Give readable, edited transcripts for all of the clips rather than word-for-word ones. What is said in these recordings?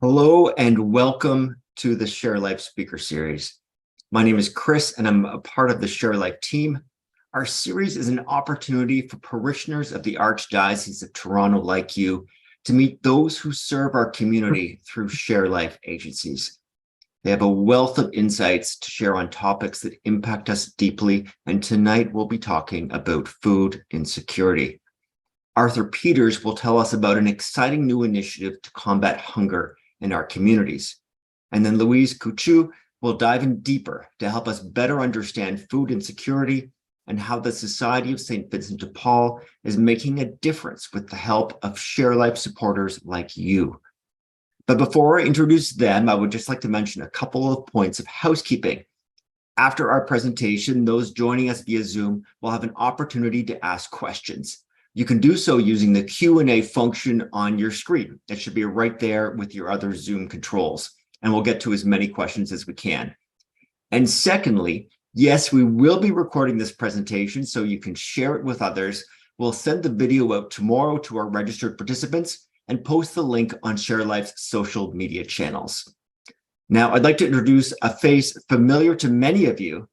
Hello and welcome to the ShareLife Speaker Series. My name is Chris and I'm a part of the ShareLife team. Our series is an opportunity for parishioners of the Archdiocese of Toronto like you to meet those who serve our community through ShareLife agencies. They have a wealth of insights to share on topics that impact us deeply, and tonight we'll be talking about food insecurity. Arthur Peters will tell us about an exciting new initiative to combat hunger in our communities. And then Louise Coutu will dive in deeper to help us better understand food insecurity and how the Society of St. Vincent de Paul is making a difference with the help of ShareLife supporters like you. But before I introduce them, I would just like to mention a couple of points of housekeeping. After our presentation, those joining us via Zoom will have an opportunity to ask questions. You can do so using the Q&A function on your screen. It should be right there with your other Zoom controls, and we'll get to as many questions as we can. And secondly, yes, we will be recording this presentation so you can share it with others. We'll send the video out tomorrow to our registered participants and post the link on ShareLife's social media channels. Now, I'd like to introduce a face familiar to many of you.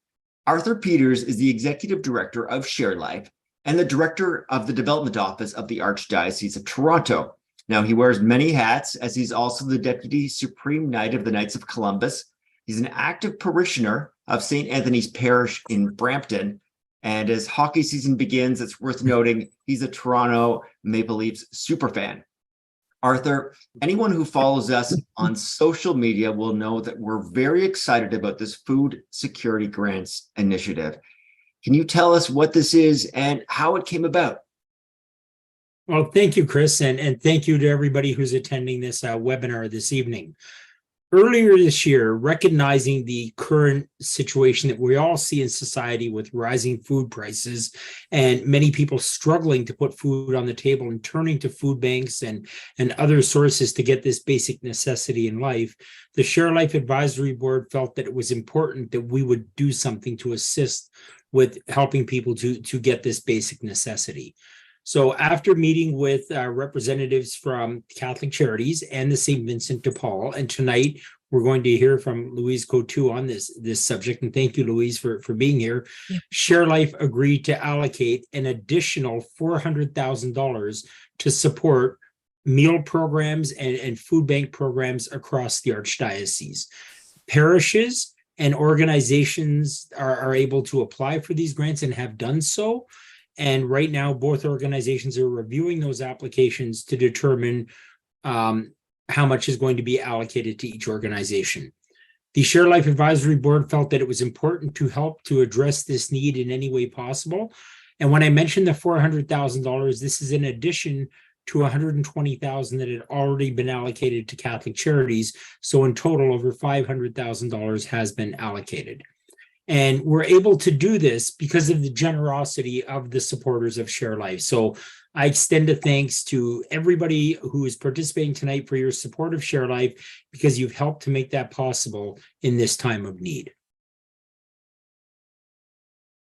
Arthur Peters is the Executive Director of ShareLife and the Director of the Development Office of the Archdiocese of Toronto. Now, he wears many hats, as he's also the Deputy Supreme Knight of the Knights of Columbus. He's an active parishioner of St. Anthony's Parish in Brampton. And as hockey season begins, it's worth noting he's a Toronto Maple Leafs superfan. Arthur, anyone who follows us on social media will know that we're very excited about this food security grants initiative. Can you tell us what this is and how it came about? Well, thank you, Chris, and thank you to everybody who's attending this webinar this evening. Earlier this year, recognizing the current situation that we all see in society with rising food prices and many people struggling to put food on the table and turning to food banks and other sources to get this basic necessity in life, the ShareLife Advisory Board felt that it was important that we would do something to assist with helping people to get this basic necessity. So after meeting with representatives from Catholic Charities and the St. Vincent de Paul, and tonight we're going to hear from Louise Coutu on this subject, and thank you, Louise, for being here. Yeah. ShareLife agreed to allocate an additional $400,000 to support meal programs and food bank programs across the Archdiocese. Parishes and organizations are able to apply for these grants and have done so. And right now, both organizations are reviewing those applications to determine how much is going to be allocated to each organization. The ShareLife Advisory Board felt that it was important to help to address this need in any way possible. And when I mentioned the $400,000, this is in addition to $120,000 that had already been allocated to Catholic Charities. So in total, over $500,000 has been allocated. And we're able to do this because of the generosity of the supporters of ShareLife. So I extend a thanks to everybody who is participating tonight for your support of ShareLife, because you've helped to make that possible in this time of need.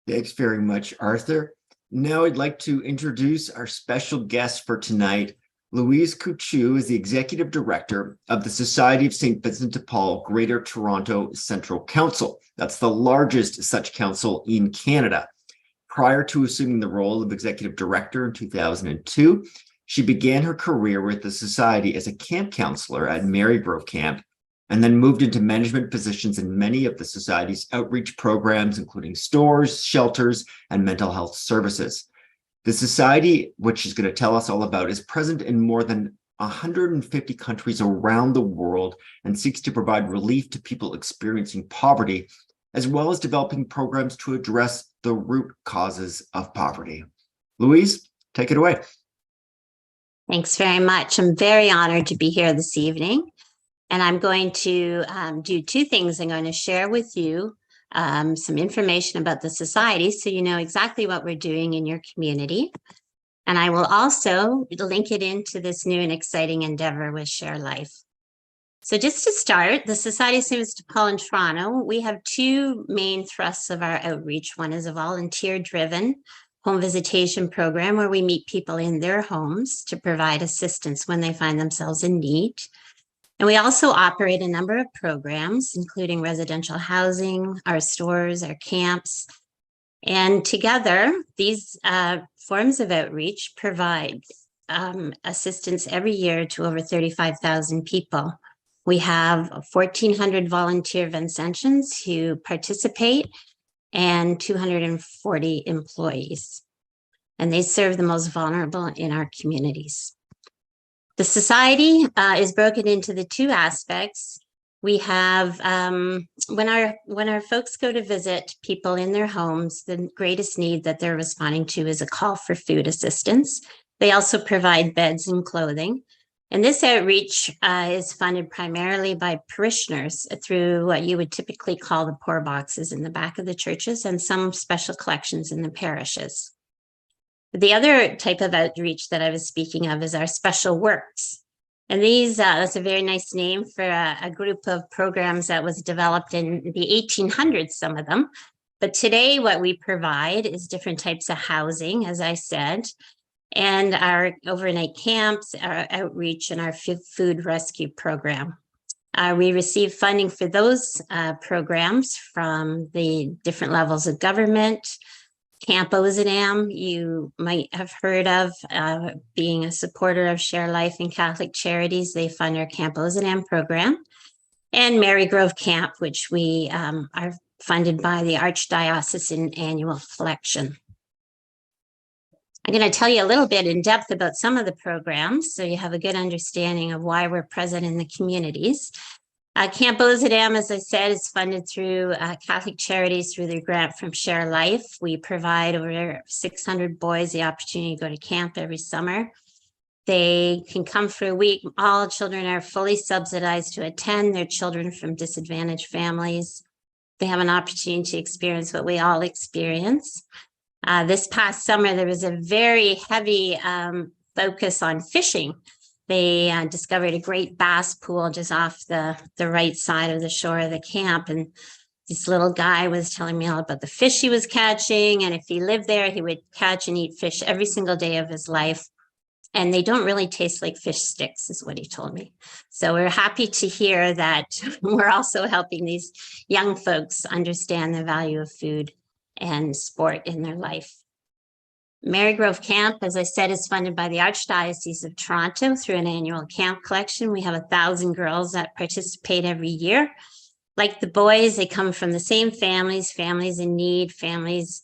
Thanks very much, Arthur. Now I'd like to introduce our special guest for tonight. Louise Coutu is the Executive Director of the Society of St. Vincent de Paul Greater Toronto Central Council. That's the largest such council in Canada. Prior to assuming the role of Executive Director in 2002, she began her career with the Society as a camp counselor at Marygrove Camp, and then moved into management positions in many of the Society's outreach programs, including stores, shelters, and mental health services. The Society, which she's going to tell us all about, is present in more than 150 countries around the world and seeks to provide relief to people experiencing poverty, as well as developing programs to address the root causes of poverty. Louise, take it away. Thanks very much. I'm very honored to be here this evening. And I'm going to do two things. I'm going to share with you some information about the Society so you know exactly what we're doing in your community. And I will also link it into this new and exciting endeavor with ShareLife. So just to start, the Society of St. Vincent de Paul in Toronto, we have two main thrusts of our outreach. One is a volunteer-driven home visitation program where we meet people in their homes to provide assistance when they find themselves in need. And we also operate a number of programs, including residential housing, our stores, our camps. And together, these forms of outreach provide assistance every year to over 35,000 people. We have 1,400 volunteer Vincentians who participate and 240 employees. And they serve the most vulnerable in our communities. The society is broken into the two aspects. We have, when our folks go to visit people in their homes, the greatest need that they're responding to is a call for food assistance. They also provide beds and clothing. And this outreach is funded primarily by parishioners through what you would typically call the poor boxes in the back of the churches and some special collections in the parishes. The other type of outreach that I was speaking of is our special works. And these, that's a very nice name for a group of programs that was developed in the 1800s, some of them. But today what we provide is different types of housing, as I said, and our overnight camps, our outreach, and our food rescue program. We receive funding for those programs from the different levels of government. Camp Ozanam, you might have heard of, being a supporter of ShareLife and Catholic Charities. They fund our Camp Ozanam program. And Marygrove Camp, which we are funded by the Archdiocesan Annual Collection. I'm going to tell you a little bit in depth about some of the programs so you have a good understanding of why we're present in the communities. Camp Ozanam, as I said, is funded through Catholic Charities through their grant from ShareLife. We provide over 600 boys the opportunity to go to camp every summer. They can come for a week. All children are fully subsidized to attend. They're children from disadvantaged families. They have an opportunity to experience what we all experience. This past summer, there was a very heavy focus on fishing. They discovered a great bass pool just off the right side of the shore of the camp. And this little guy was telling me all about the fish he was catching. And if he lived there, he would catch and eat fish every single day of his life. And they don't really taste like fish sticks, is what he told me. So we're happy to hear that we're also helping these young folks understand the value of food and sport in their life. Marygrove Camp, as I said, is funded by the Archdiocese of Toronto through an annual camp collection. We have 1,000 girls that participate every year. Like the boys, they come from the same families in need, families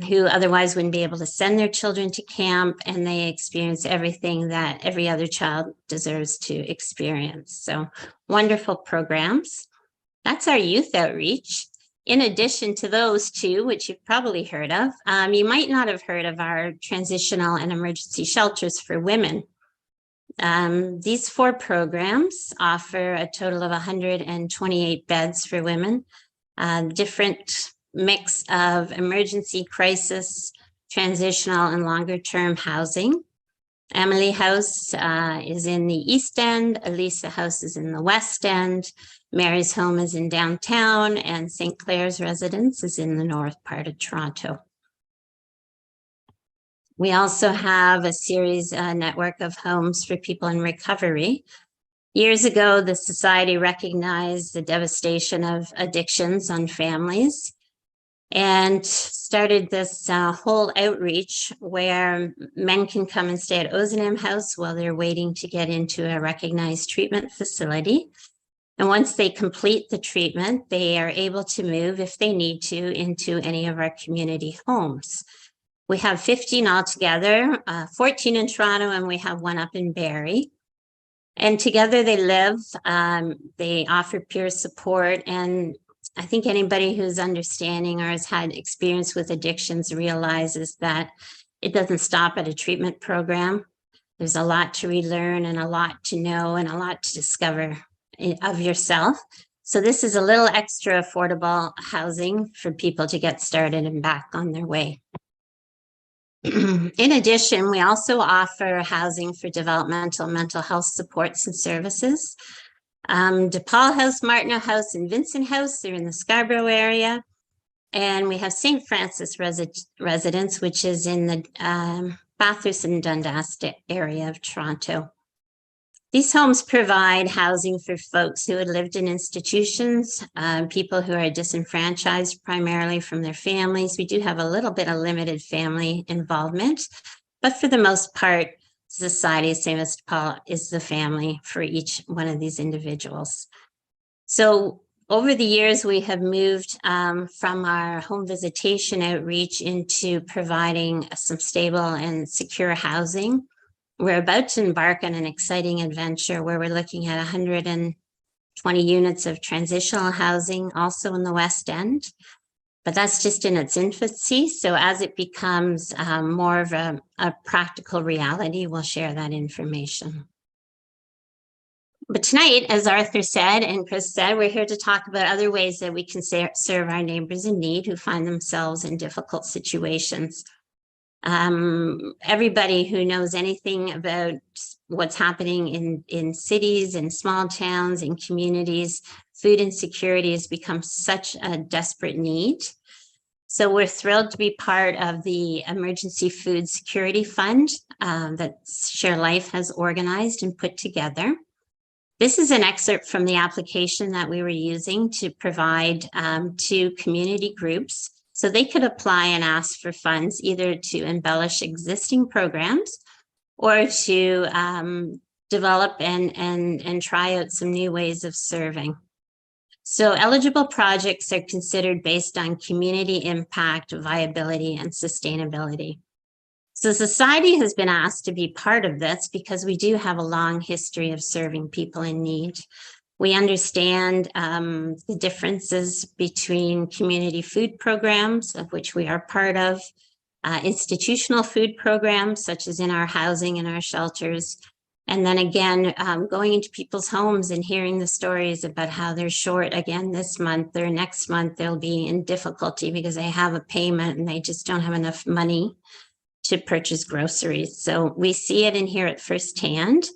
who otherwise wouldn't be able to send their children to camp, and they experience everything that every other child deserves to experience. So wonderful programs. That's our youth outreach. In addition to those two, which you've probably heard of, you might not have heard of our transitional and emergency shelters for women. These 4 programs offer a total of 128 beds for women, different mix of emergency, crisis, transitional, and longer-term housing. Emily House is in the East End, Elisa House is in the West End, Mary's Home is in downtown, and St. Clair's Residence is in the north part of Toronto. We also have a series network of homes for people in recovery. Years ago, the Society recognized the devastation of addictions on families and started this whole outreach where men can come and stay at Ozanam House while they're waiting to get into a recognized treatment facility. And once they complete the treatment, they are able to move, if they need to, into any of our community homes. We have 15 altogether, 14 in Toronto, and we have 1 up in Barrie. And together they live, they offer peer support, and I think anybody who's understanding or has had experience with addictions realizes that it doesn't stop at a treatment program. There's a lot to relearn and a lot to know and a lot to discover of yourself. So this is a little extra affordable housing for people to get started and back on their way. In addition, we also offer housing for developmental mental health supports and services. De Paul House, Martineau House, and Vincent House, they're in the Scarborough area. And we have St. Francis Residence, which is in the Bathurst and Dundas area of Toronto. These homes provide housing for folks who had lived in institutions, people who are disenfranchised primarily from their families. We do have a little bit of limited family involvement, but for the most part, society, same as Paul, is the family for each one of these individuals. So over the years, we have moved from our home visitation outreach into providing some stable and secure housing. We're about to embark on an exciting adventure where we're looking at 120 units of transitional housing also in the West End, but that's just in its infancy. So as it becomes more of a practical reality, we'll share that information. But tonight, as Arthur said and Chris said, we're here to talk about other ways that we can serve our neighbors in need who find themselves in difficult situations. Everybody who knows anything about what's happening in cities and small towns and communities, food insecurity has become such a desperate need. So we're thrilled to be part of the Emergency Food Security Fund that ShareLife has organized and put together. This is an excerpt from the application that we were using to provide to community groups so they could apply and ask for funds either to embellish existing programs or to develop and try out some new ways of serving. So eligible projects are considered based on community impact, viability, and sustainability. So society has been asked to be part of this because we do have a long history of serving people in need. We understand the differences between community food programs, of which we are part of, institutional food programs, such as in our housing and our shelters, and then again, going into people's homes and hearing the stories about how they're short again this month or next month, they'll be in difficulty because they have a payment and they just don't have enough money to purchase groceries. So we see it and hear it firsthand,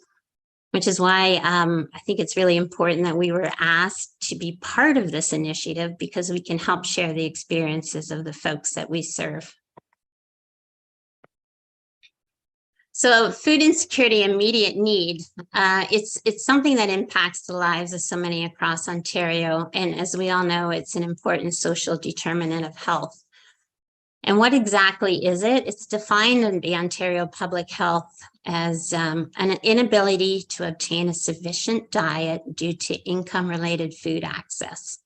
which is why I think it's really important that we were asked to be part of this initiative because we can help share the experiences of the folks that we serve. So food insecurity, immediate need, it's something that impacts the lives of so many across Ontario. And as we all know, it's an important social determinant of health. And what exactly is it? It's defined in the Ontario Public Health as an inability to obtain a sufficient diet due to income-related food access.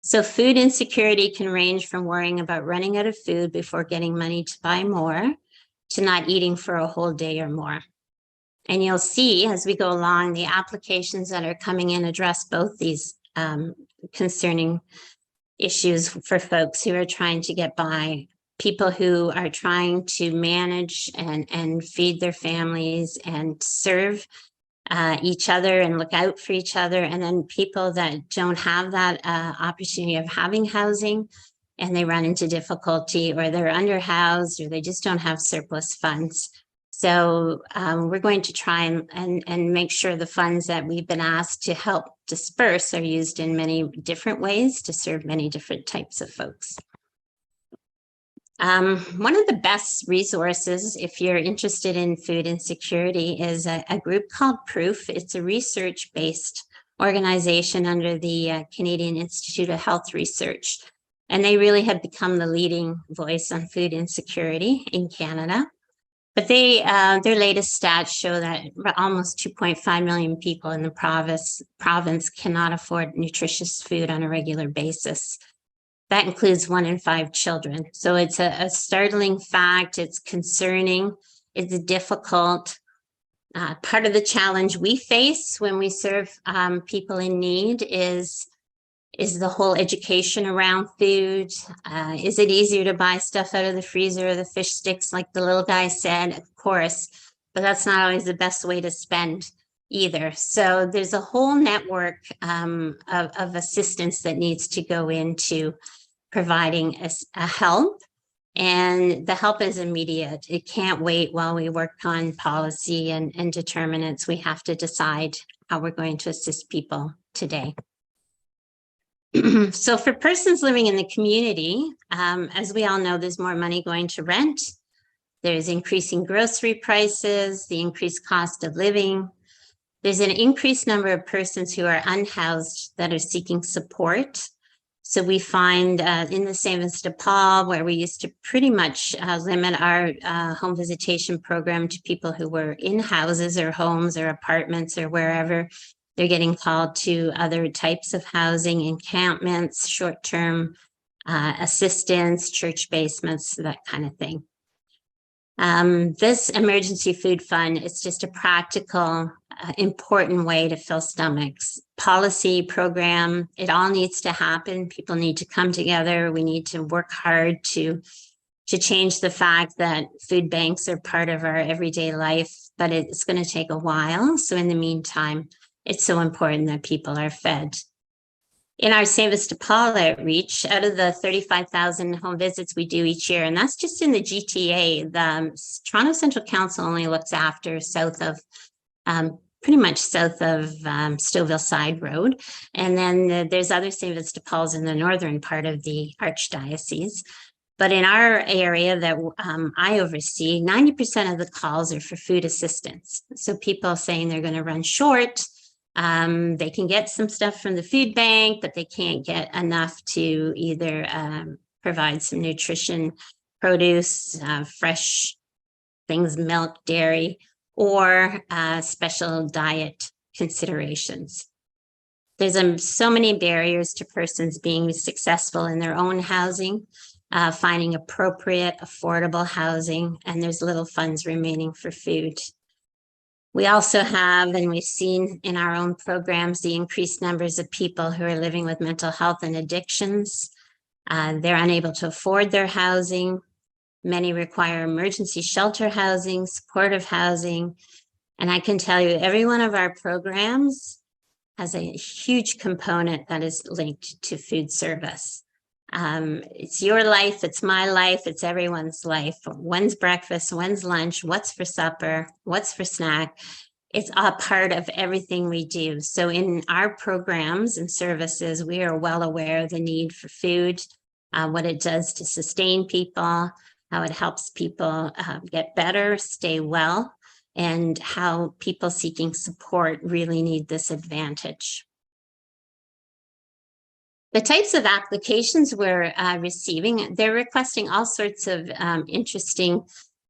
So food insecurity can range from worrying about running out of food before getting money to buy more to not eating for a whole day or more. And you'll see as we go along, the applications that are coming in address both these concerning issues for folks who are trying to get by, people who are trying to manage and feed their families and serve each other and look out for each other, and then people that don't have that opportunity of having housing and they run into difficulty or they're underhoused or they just don't have surplus funds. So we're going to try and make sure the funds that we've been asked to help disperse are used in many different ways to serve many different types of folks. One of the best resources, if you're interested in food insecurity, is a group called Proof. It's a research-based organization under the Canadian Institute of Health Research. And they really have become the leading voice on food insecurity in Canada. But their latest stats show that almost 2.5 million people in the province cannot afford nutritious food on a regular basis. That includes 1 in 5 children. So it's a startling fact. It's concerning. It's difficult. Part of the challenge we face when we serve people in need is the whole education around food. Is it easier to buy stuff out of the freezer or the fish sticks, like the little guy said? Of course, but that's not always the best way to spend either. So there's a whole network of assistance that needs to go into providing a help, and the help is immediate. It can't wait while we work on policy and determinants. We have to decide how we're going to assist people today. So for persons living in the community, as we all know, there's more money going to rent. There's increasing grocery prices, the increased cost of living. There's an increased number of persons who are unhoused that are seeking support. So we find in the St. Vincent de Paul, where we used to pretty much limit our home visitation program to people who were in houses or homes or apartments or wherever, they're getting called to other types of housing, encampments, short-term assistance, church basements, that kind of thing. This emergency food fund is just a practical, important way to fill stomachs. Policy, program, it all needs to happen. People need to come together. We need to work hard to change the fact that food banks are part of our everyday life, but it's going to take a while. So in the meantime, it's so important that people are fed. In our St. Vincent de Paul outreach, out of the 35,000 home visits we do each year, and that's just in the GTA, the Toronto Central Council only looks after south of, pretty much south of Stouffville Side Road. And then there's other St. Vincent de Paul's in the northern part of the Archdiocese. But in our area that I oversee, 90% of the calls are for food assistance. So people saying they're going to run short. They can get some stuff from the food bank, but they can't get enough to either provide some nutrition, produce, fresh things, milk, dairy, or special diet considerations. There's so many barriers to persons being successful in their own housing, finding appropriate, affordable housing, and there's little funds remaining for food. We also have, and we've seen in our own programs, the increased numbers of people who are living with mental health and addictions. They're unable to afford their housing. Many require emergency shelter housing, supportive housing. And I can tell you, every one of our programs has a huge component that is linked to food service. It's your life, it's my life, it's everyone's life. When's breakfast, when's lunch, what's for supper, what's for snack. It's a part of everything we do. So in our programs and services, we are well aware of the need for food, what it does to sustain people, how it helps people get better, stay well, and how people seeking support really need this advantage. The types of applications we're receiving, they're requesting all sorts of interesting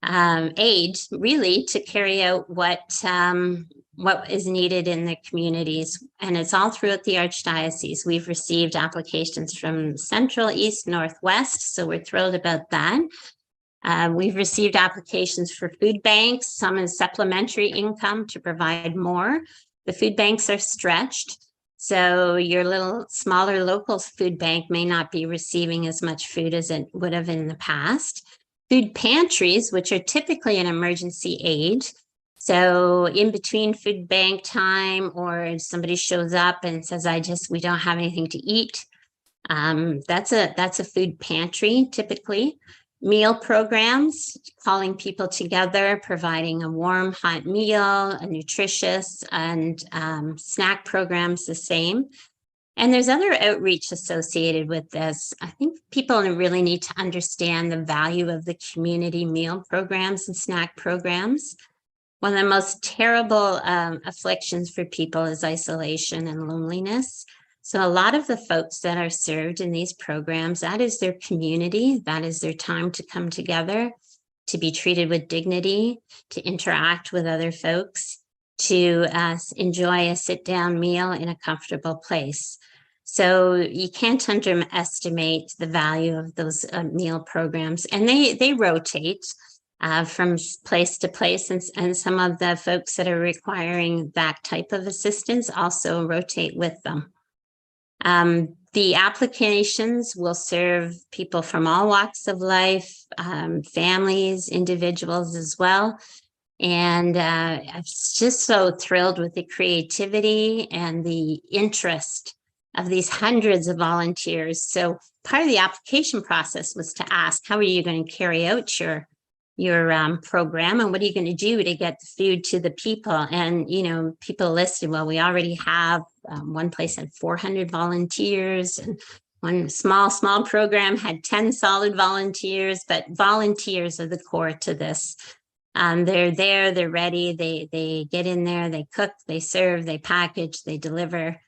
aid, really, to carry out what is needed in the communities. And it's all throughout the Archdiocese. We've received applications from Central, East, Northwest, so we're thrilled about that. We've received applications for food banks, some in supplementary income to provide more. The food banks are stretched. So your little smaller local food bank may not be receiving as much food as it would have in the past. Food pantries, which are typically an emergency aid. So in between food bank time, or somebody shows up and says, we don't have anything to eat. That's a food pantry typically. Meal programs, calling people together, providing a warm, hot meal, a nutritious, and snack programs the same. And there's other outreach associated with this. I think people really need to understand the value of the community meal programs and snack programs. One of the most terrible afflictions for people is isolation and loneliness. So a lot of the folks that are served in these programs, that is their community, that is their time to come together, to be treated with dignity, to interact with other folks, to enjoy a sit-down meal in a comfortable place. So you can't underestimate the value of those meal programs, and they rotate from place to place, and some of the folks that are requiring that type of assistance also rotate with them. The applications will serve people from all walks of life, families, individuals as well. And I'm just so thrilled with the creativity and the interest of these hundreds of volunteers. So part of the application process was to ask, how are you going to carry out your program, and what are you going to do to get the food to the people? And, people listed, well, we already have one place had 400 volunteers, and one small program had 10 solid volunteers, but volunteers are the core to this. They're there, they're ready, they get in there, they cook, they serve, they package, they deliver,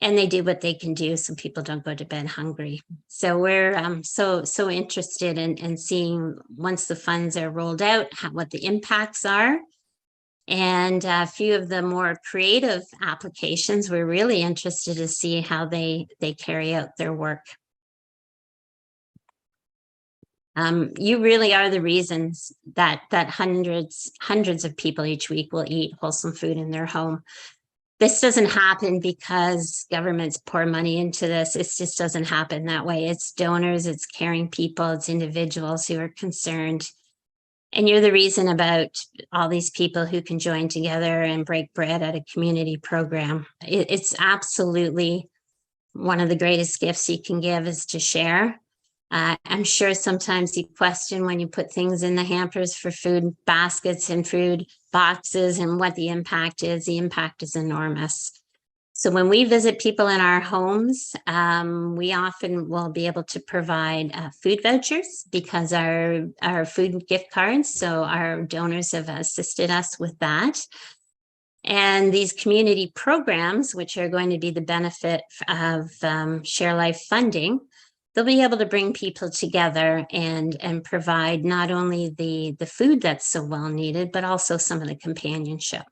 and they do what they can do so people don't go to bed hungry. So we're so interested in seeing, once the funds are rolled out, what the impacts are. And a few of the more creative applications, we're really interested to see how they carry out their work. You really are the reasons that hundreds of people each week will eat wholesome food in their home. This doesn't happen because governments pour money into this. It just doesn't happen that way. It's donors, it's caring people, it's individuals who are concerned. And you're the reason about all these people who can join together and break bread at a community program. It's absolutely one of the greatest gifts you can give is to share. I'm sure sometimes you question when you put things in the hampers for food baskets and food boxes and what the impact is. The impact is enormous. So when we visit people in our homes, we often will be able to provide food vouchers because our food gift cards. So our donors have assisted us with that. And these community programs, which are going to be the benefit of ShareLife funding, they'll be able to bring people together and provide not only the food that's so well needed, but also some of the companionship.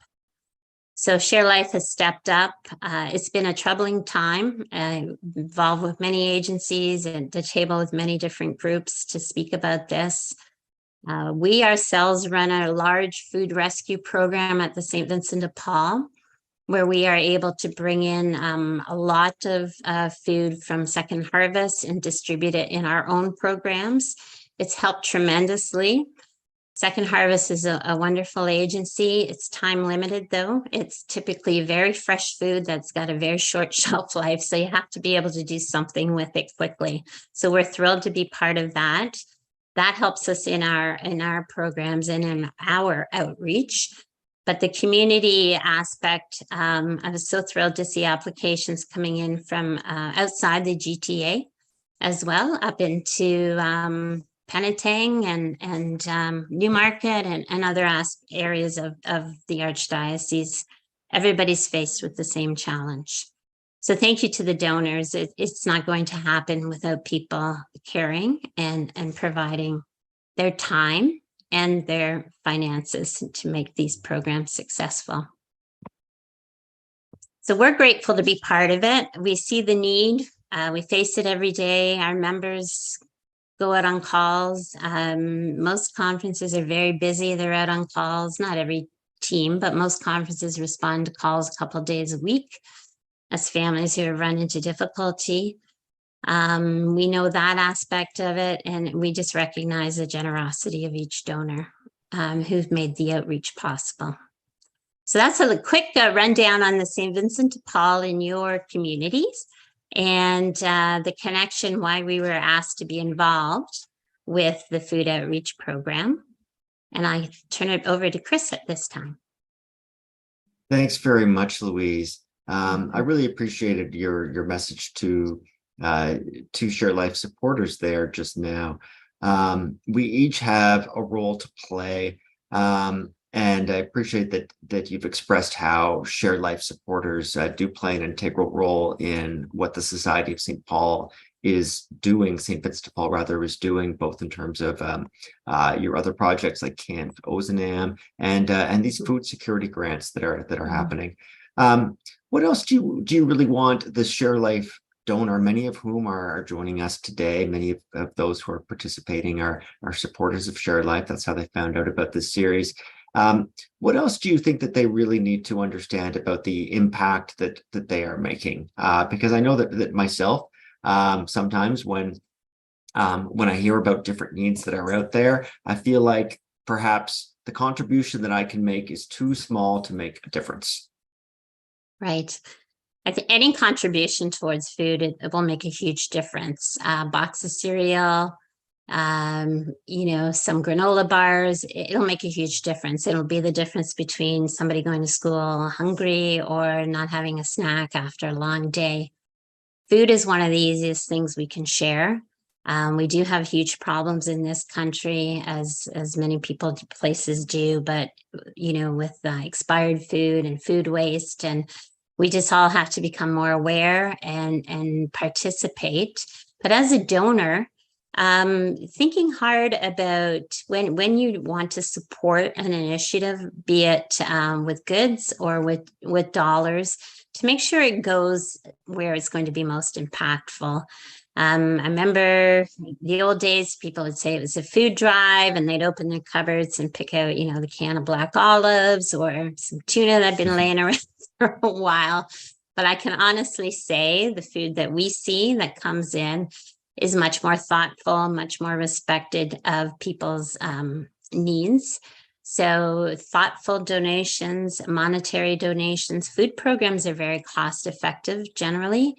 So ShareLife has stepped up. It's been a troubling time, involved with many agencies and the table with many different groups to speak about this. We ourselves run a large food rescue program at the St. Vincent de Paul, where we are able to bring in a lot of food from Second Harvest and distribute it in our own programs. It's helped tremendously. Second Harvest is a wonderful agency. It's time limited though. It's typically very fresh food that's got a very short shelf life. So you have to be able to do something with it quickly. So we're thrilled to be part of that. That helps us in our programs and in our outreach. But the community aspect, I was so thrilled to see applications coming in from outside the GTA as well, up into Penetang and Newmarket and other areas of the Archdiocese. Everybody's faced with the same challenge. So thank you to the donors. It's not going to happen without people caring and providing their time and their finances to make these programs successful. So we're grateful to be part of it. We see the need. We face it every day. Our members go out on calls. Most conferences are very busy. They're out on calls. Not every team, but most conferences respond to calls a couple of days a week as families who have run into difficulty. We know that aspect of it, and we just recognize the generosity of each donor who've made the outreach possible. So that's a quick rundown on the St. Vincent de Paul in your communities and the connection why we were asked to be involved with the food outreach program. And I turn it over to Chris at this time. Thanks very much, Louise. I really appreciated your message to ShareLife supporters there just now. We each have a role to play, and I appreciate that you've expressed how ShareLife supporters do play an integral role in what the Society of St. Paul is doing, St. Vincent de Paul rather, is doing, both in terms of your other projects like Camp Ozanam and these food security grants that are happening. What else do you really want the ShareLife donor, many of whom are joining us today, many of those who are participating are supporters of ShareLife. That's how they found out about this series. What else do you think that they really need to understand about the impact that they are making? Because I know that myself, sometimes when I hear about different needs that are out there, I feel like perhaps the contribution that I can make is too small to make a difference. Right. I think any contribution towards food, it will make a huge difference. Box of cereal, some granola bars, it'll make a huge difference. It'll be the difference between somebody going to school hungry or not having a snack after a long day. Food is one of the easiest things we can share. We do have huge problems in this country, as many places do, but with expired food and food waste, and we just all have to become more aware and participate. But as a donor, thinking hard about when you want to support an initiative, be it with goods or with dollars, to make sure it goes where it's going to be most impactful. I remember the old days, people would say it was a food drive, and they'd open their cupboards and pick out, the can of black olives or some tuna that had been laying around for a while. But I can honestly say the food that we see that comes in is much more thoughtful, much more respected of people's needs. So thoughtful donations, monetary donations, food programs are very cost effective generally.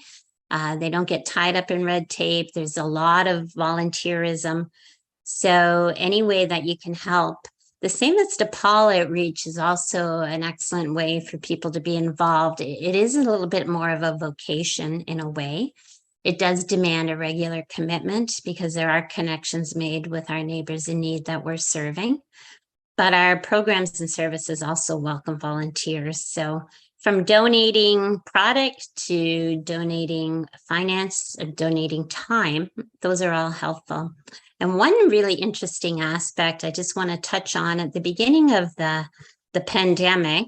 They don't get tied up in red tape. There's a lot of volunteerism. So any way that you can help. The same as de Paul outreach is also an excellent way for people to be involved. It is a little bit more of a vocation in a way. It does demand a regular commitment because there are connections made with our neighbors in need that we're serving. But our programs and services also welcome volunteers. So from donating product to donating finance, donating time, those are all helpful. And one really interesting aspect I just want to touch on at the beginning of the pandemic,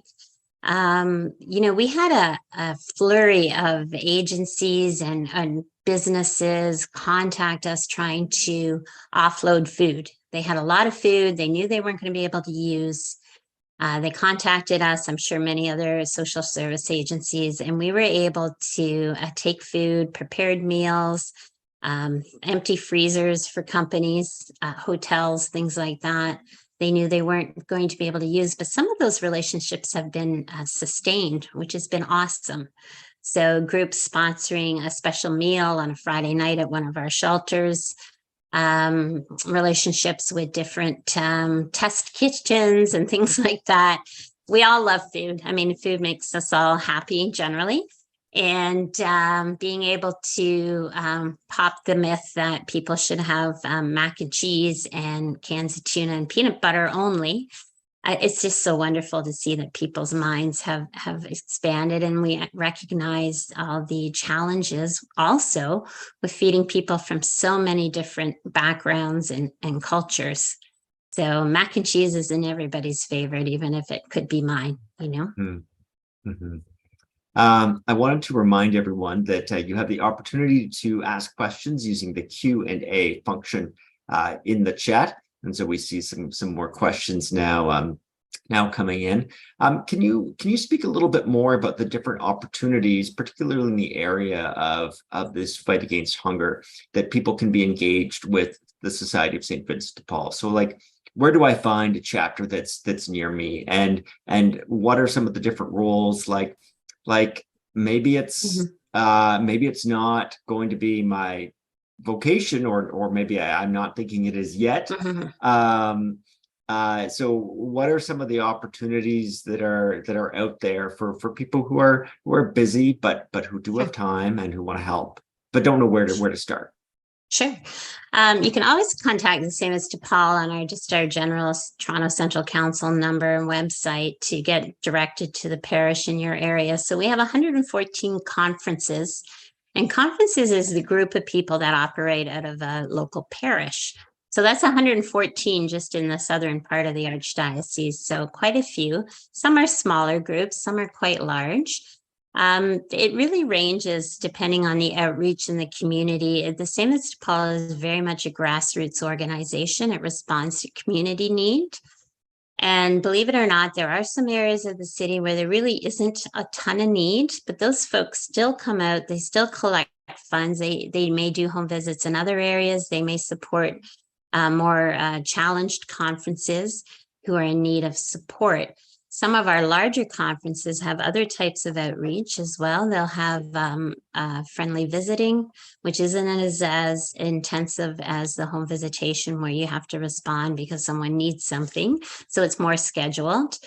we had a flurry of agencies and businesses contact us trying to offload food. They had a lot of food they knew they weren't going to be able to use. They contacted us, I'm sure many other social service agencies, and we were able to take food, prepared meals, empty freezers for companies, hotels, things like that. They knew they weren't going to be able to use, but some of those relationships have been sustained, which has been awesome. So groups sponsoring a special meal on a Friday night at one of our shelters, relationships with different test kitchens and things like that. We all love food. I mean, food makes us all happy generally. And being able to pop the myth that people should have mac and cheese and cans of tuna and peanut butter only. It's just so wonderful to see that people's minds have expanded, and we recognize all the challenges also with feeding people from so many different backgrounds and cultures. So mac and cheese isn't everybody's favorite, even if it could be mine, Mm-hmm. I wanted to remind everyone that you have the opportunity to ask questions using the Q&A function in the chat. And so we see some more questions now coming in. Can you speak a little bit more about the different opportunities, particularly in the area of this fight against hunger, that people can be engaged with the Society of St. Vincent de Paul? So, like, where do I find a chapter that's near me, and what are some of the different roles? Like maybe it's maybe it's not going to be my vocation, or maybe I'm not thinking it is yet. So what are some of the opportunities that are out there for people who are busy but who do have time and who want to help but don't know where to start? Sure. You can always contact the same as de Paul on our general Toronto Central Council number and website to get directed to the parish in your area. So we have 114 conferences. And conferences is the group of people that operate out of a local parish. So that's 114 just in the southern part of the Archdiocese. So quite a few. Some are smaller groups, some are quite large. It really ranges depending on the outreach in the community. The same as de Paul is very much a grassroots organization. It responds to community need. And believe it or not, there are some areas of the city where there really isn't a ton of need, but those folks still come out, they still collect funds. They may do home visits in other areas. They may support more challenged conferences who are in need of support. Some of our larger conferences have other types of outreach as well. They'll have friendly visiting, which isn't as intensive as the home visitation where you have to respond because someone needs something. So it's more scheduled.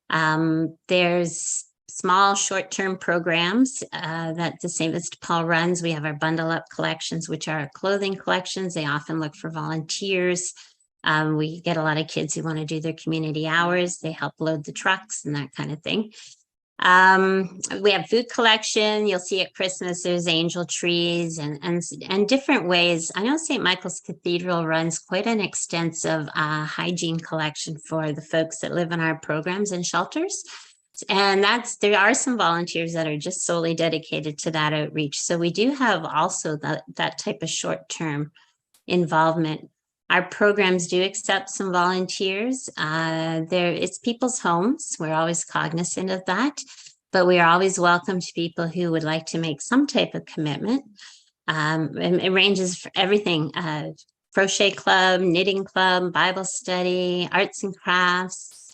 There's small short-term programs that the St. Vincent de Paul runs. We have our bundle up collections, which are clothing collections. They often look for volunteers. We get a lot of kids who want to do their community hours. They help load the trucks and that kind of thing. We have food collection. You'll see at Christmas there's angel trees and different ways. I know St. Michael's Cathedral runs quite an extensive hygiene collection for the folks that live in our programs and shelters. And there are some volunteers that are just solely dedicated to that outreach. So we do have also that type of short-term involvement. Our programs do accept some volunteers. It's people's homes. We're always cognizant of that, but we are always welcome to people who would like to make some type of commitment. And it ranges for everything, crochet club, knitting club, Bible study, arts and crafts.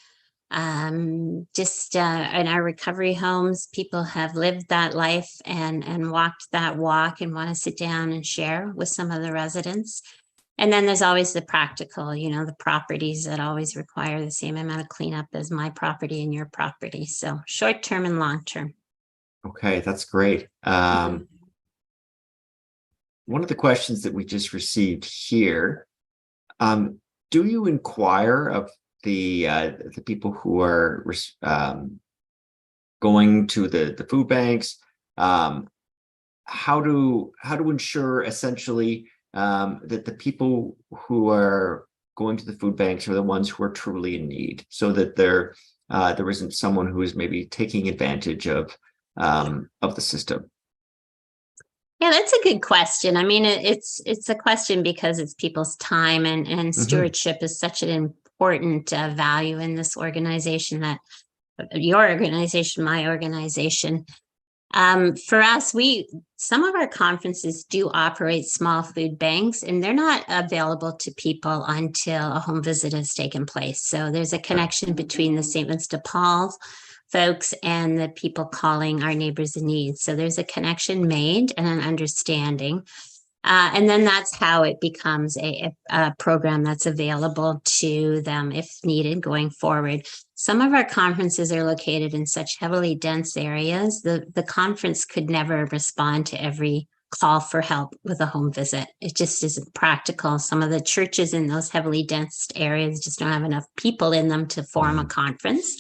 In our recovery homes, people have lived that life and walked that walk and want to sit down and share with some of the residents. And then there's always the practical, the properties that always require the same amount of cleanup as my property and your property. So short-term and long-term. Okay, that's great. One of the questions that we just received here, do you inquire of the people who are going to the food banks, how to ensure essentially that the people who are going to the food banks are the ones who are truly in need, so that there isn't someone who is maybe taking advantage of the system? Yeah, that's a good question. I mean, it's a question because it's people's time and stewardship is such an important value in this organization, that your organization, my organization. For us, some of our conferences do operate small food banks, and they're not available to people until a home visit has taken place. So there's a connection between the St. Vincent de Paul folks and the people calling our neighbors in need. So there's a connection made and an understanding. And then that's how it becomes a program that's available to them if needed going forward. Some of our conferences are located in such heavily dense areas. The conference could never respond to every call for help with a home visit. It just isn't practical. Some of the churches in those heavily dense areas just don't have enough people in them to form a conference.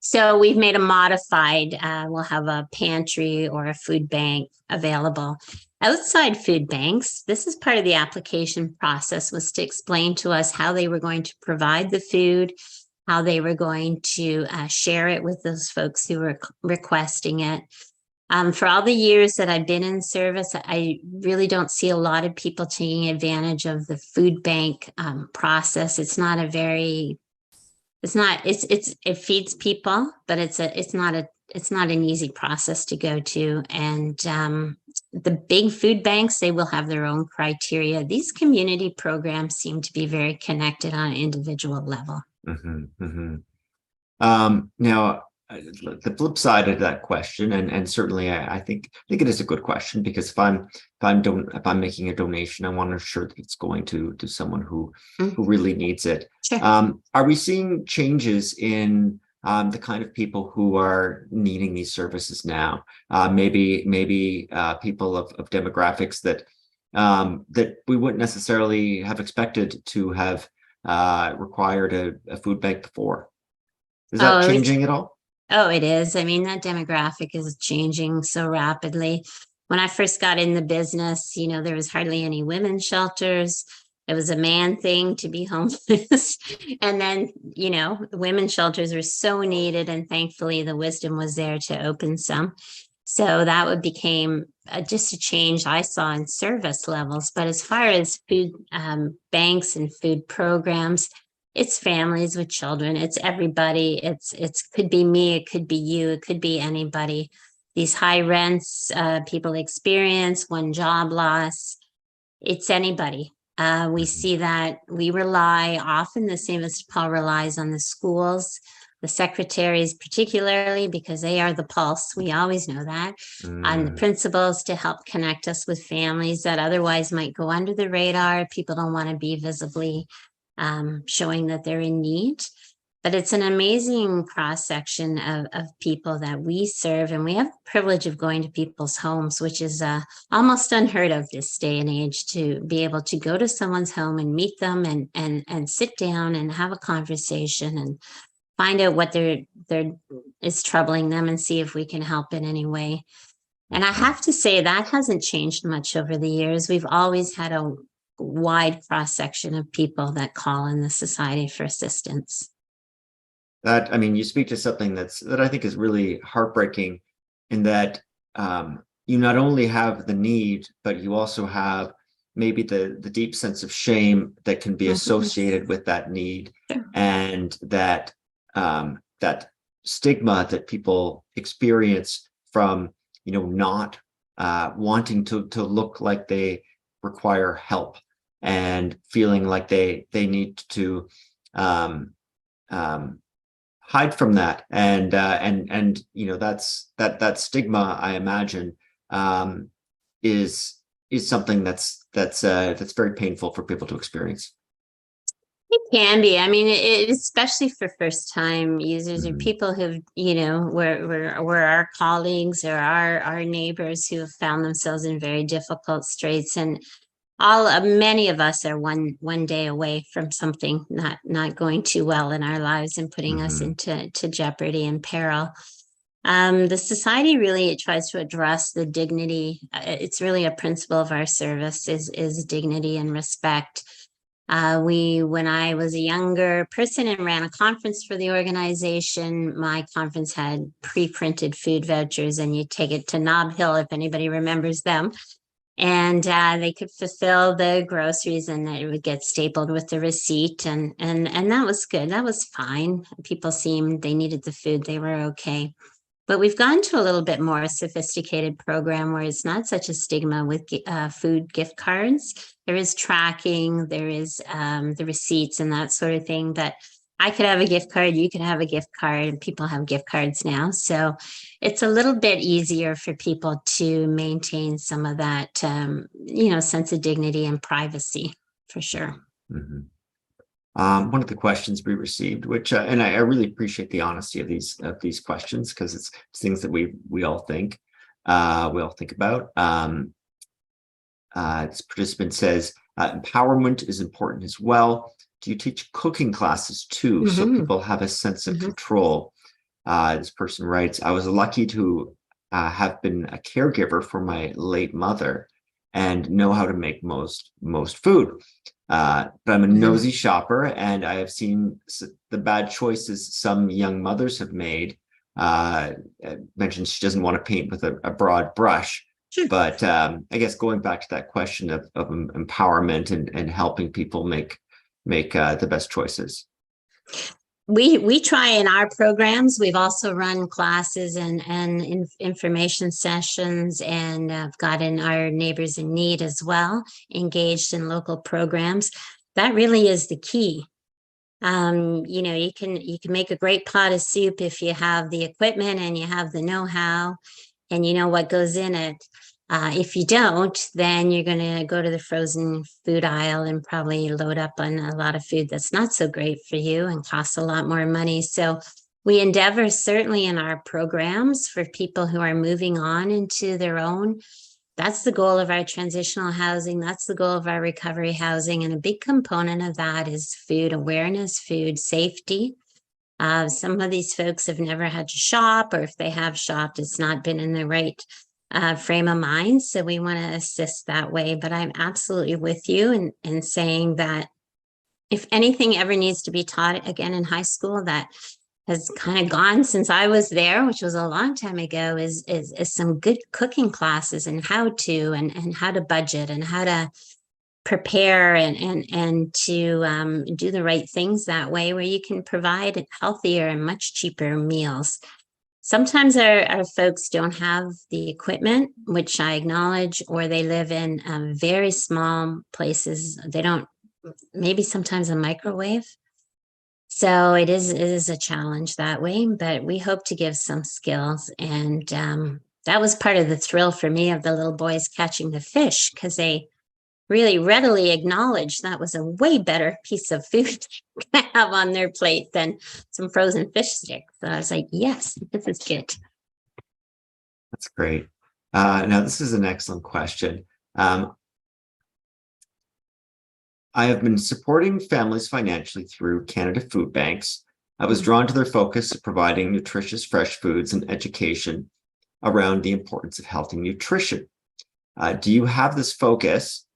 So we've made a modified, we'll have a pantry or a food bank available. Outside food banks, this is part of the application process, was to explain to us how they were going to provide the food, how they were going to share it with those folks who were requesting it. For all the years that I've been in service, I really don't see a lot of people taking advantage of the food bank process. It feeds people, but it's not an easy process to go to. And the big food banks, they will have their own criteria. These community programs seem to be very connected on an individual level. Now, the flip side of that question, and certainly I think it is a good question, because if I'm making a donation, I want to ensure that it's going to someone who really needs it. Sure. Are we seeing changes in the kind of people who are needing these services now? Maybe people of demographics that we wouldn't necessarily have expected to have required a food bank before. Is that changing at all? Oh, it is. I mean, that demographic is changing so rapidly. When I first got in the business, there was hardly any women's shelters. It was a man thing to be homeless. And then, women's shelters were so needed. And thankfully, the wisdom was there to open some. So that became just a change I saw in service levels. But as far as food banks and food programs, it's families with children. It's everybody. It could be me. It could be you. It could be anybody. These high rents people experience, one job loss. It's anybody. We see that we rely often, the St. Vincent de Paul relies on the schools, the secretaries particularly, because they are the pulse. We always know that. And the principals to help connect us with families that otherwise might go under the radar. People don't want to be visibly showing that they're in need. But it's an amazing cross-section of people that we serve, and we have the privilege of going to people's homes, which is almost unheard of this day and age, to be able to go to someone's home and meet them and sit down and have a conversation and find out what is troubling them and see if we can help in any way. And I have to say that hasn't changed much over the years. We've always had a wide cross-section of people that call in the society for assistance. That, I mean, you speak to something that I think is really heartbreaking, in that you not only have the need, but you also have maybe the deep sense of shame that can be associated with that need, and that that stigma that people experience from, you know, not wanting to look like they require help, and feeling like they need to hide from that, and you know, that stigma, I imagine, is something that's very painful for people to experience. It can be. I mean, especially for first-time users or people who've, you know, were our colleagues or our neighbors who have found themselves in very difficult straits, and many of us are one day away from something not going too well in our lives and putting us into jeopardy and peril. The society really tries to address the dignity. It's really a principle of our service is dignity and respect. When I was a younger person and ran a conference for the organization, my conference had pre-printed food vouchers, and you take it to Nob Hill, if anybody remembers them. And they could fulfill the groceries, and it would get stapled with the receipt. And that was good. That was fine. People seemed they needed the food. They were okay. But we've gone to a little bit more sophisticated program where it's not such a stigma with food gift cards. There is tracking, there is the receipts and that sort of thing. But I could have a gift card, you could have a gift card, and people have gift cards now. So it's a little bit easier for people to maintain some of that, you know, sense of dignity and privacy, for sure. One of the questions we received, which and I really appreciate the honesty of these questions, because it's things that we all think about. This participant says, empowerment is important as well. Do you teach cooking classes too, so people have a sense of control? This person writes, I was lucky to have been a caregiver for my late mother and know how to make most food. But I'm a nosy shopper, and I have seen the bad choices some young mothers have made. Mentioned she doesn't want to paint with a broad brush. But I guess going back to that question of empowerment and helping people make the best choices. We try in our programs. We've also run classes and information sessions, and I've gotten our neighbors in need as well engaged in local programs. That really is the key. You know, you can make a great pot of soup if you have the equipment and you have the know-how and you know what goes in it. If you don't, then you're going to go to the frozen food aisle and probably load up on a lot of food that's not so great for you and costs a lot more money. So we endeavor, certainly in our programs, for people who are moving on into their own. That's the goal of our transitional housing. That's the goal of our recovery housing. And a big component of that is food awareness, food safety. Some of these folks have never had to shop, or if they have shopped, it's not been in the right frame of mind. So we want to assist that way. But I'm absolutely with you in saying that if anything ever needs to be taught again in high school, that has kind of gone since I was there, which was a long time ago, is some good cooking classes and how to and how to budget and how to prepare and to do the right things that way, where you can provide healthier and much cheaper meals. Sometimes our folks don't have the equipment, which I acknowledge, or they live in very small places. They don't, maybe sometimes a microwave. So it is a challenge that way, but we hope to give some skills. And that was part of the thrill for me of the little boys catching the fish, because they really readily acknowledged that was a way better piece of food to have on their plate than some frozen fish sticks. So I was like, yes, this is good. That's great. Now, this is an excellent question. I have been supporting families financially through Canada Food Banks. I was drawn to their focus of providing nutritious, fresh foods and education around the importance of healthy nutrition. Do you have this focus?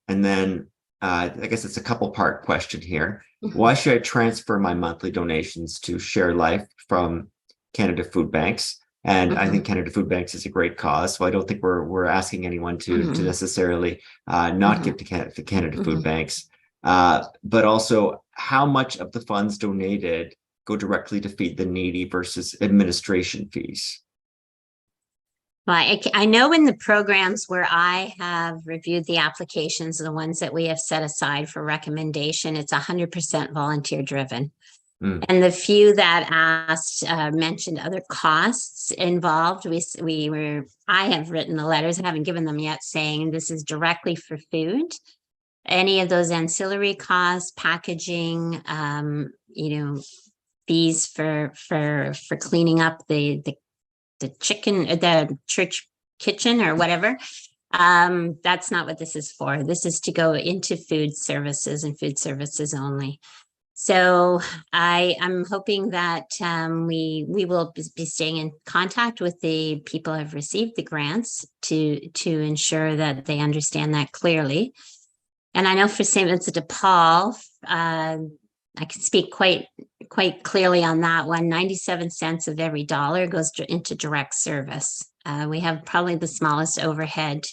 And then I guess it's a couple-part question here. Why should I transfer my monthly donations to ShareLife from Canada Food Banks? And I think Canada Food Banks is a great cause, so I don't think we're asking anyone to necessarily not give to Canada Food Banks. But also, how much of the funds donated go directly to feed the needy versus administration fees? Well, I know in the programs where I have reviewed the applications, the ones that we have set aside for recommendation, it's 100% volunteer driven. And the few that asked mentioned other costs involved. I have written the letters, I haven't given them yet, saying this is directly for food. Any of those ancillary costs, packaging, fees for cleaning up the church kitchen or whatever. That's not what this is for. This is to go into food services and food services only. So I'm hoping that we will be staying in contact with the people who have received the grants to ensure that they understand that clearly. And I know for St. Vincent de Paul, I can speak quite clearly on that one. 97 cents of every dollar goes into direct service. We have probably the smallest overhead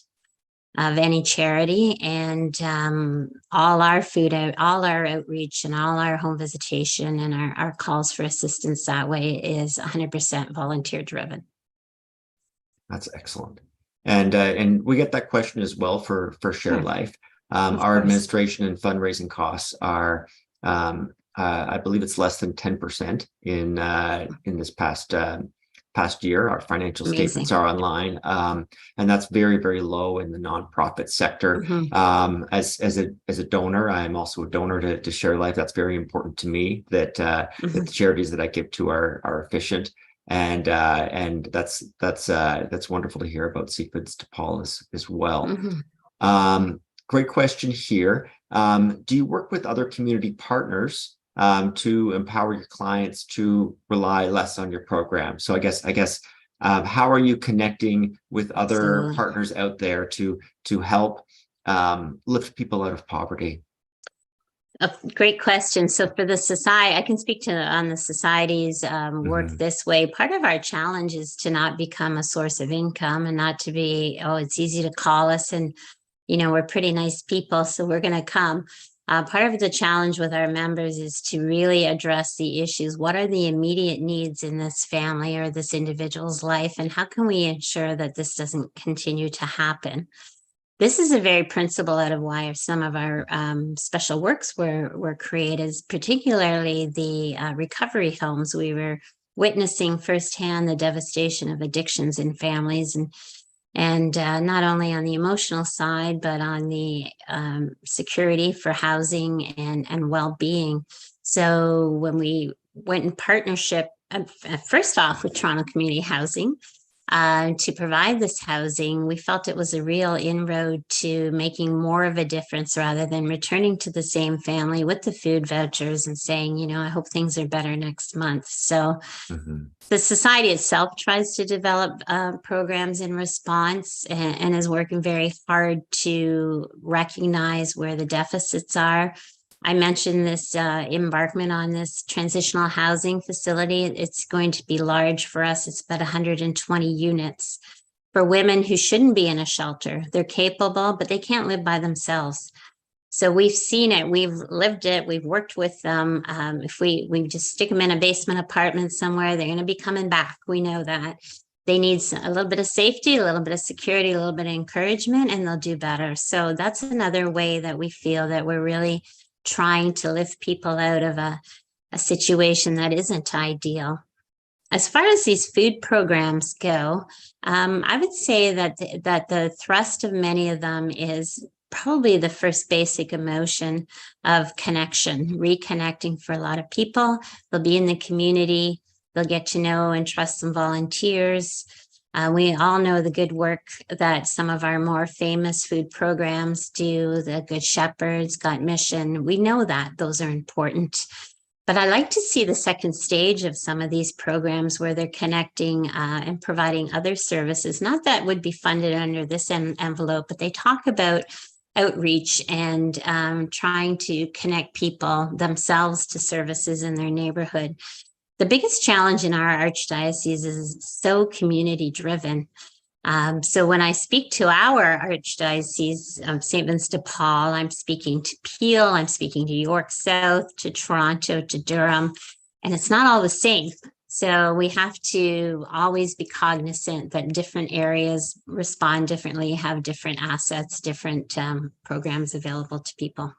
of any charity, and all our outreach and all our home visitation and our calls for assistance that way is 100% volunteer driven. That's excellent. And we get that question as well for ShareLife. Our administration and fundraising costs are, I believe it's less than 10% in this past year. Our financial statements are online, and that's very, very low in the nonprofit sector. As a donor, I'm also a donor to ShareLife. That's very important to me that the charities that I give to are efficient, and that's wonderful to hear about St. Vincent de Paul as well. Great question here. Do you work with other community partners to empower your clients to rely less on your program? So I guess how are you connecting with other partners out there to help lift people out of poverty? A great question. So for the society, I can speak on the society's work this way. Part of our challenge is to not become a source of income and not to be, it's easy to call us and, we're pretty nice people, so we're going to come. Part of the challenge with our members is to really address the issues. What are the immediate needs in this family or this individual's life? And how can we ensure that this doesn't continue to happen? This is a very principle out of why some of our special works were created, particularly the recovery homes. We were witnessing firsthand the devastation of addictions in families, and not only on the emotional side, but on the security for housing and well-being. So when we went in partnership, first off with Toronto Community Housing, to provide this housing, we felt it was a real inroad to making more of a difference rather than returning to the same family with the food vouchers and saying, I hope things are better next month. So the society itself tries to develop programs in response and is working very hard to recognize where the deficits are. I mentioned this embarkment on this transitional housing facility. It's going to be large for us. It's about 120 units for women who shouldn't be in a shelter. They're capable, but they can't live by themselves. So we've seen it, we've lived it, we've worked with them. If we just stick them in a basement apartment somewhere, they're going to be coming back. We know that. They need a little bit of safety, a little bit of security, a little bit of encouragement, and they'll do better. So that's another way that we feel that we're really trying to lift people out of a situation that isn't ideal. As far as these food programs go, I would say that the thrust of many of them is probably the first basic emotion of connection, reconnecting for a lot of people. They'll be in the community. They'll get to know and trust some volunteers. We all know the good work that some of our more famous food programs do, the Good Shepherds, Got Mission. We know that those are important. But I like to see the second stage of some of these programs where they're connecting and providing other services, not that would be funded under this envelope, but they talk about outreach and trying to connect people themselves to services in their neighborhood. The biggest challenge in our archdiocese is so community driven. So when I speak to our archdiocese of St. Vincent de Paul, I'm speaking to Peel, I'm speaking to York South, to Toronto, to Durham, and it's not all the same. So we have to always be cognizant that different areas respond differently, have different assets, different programs available to people.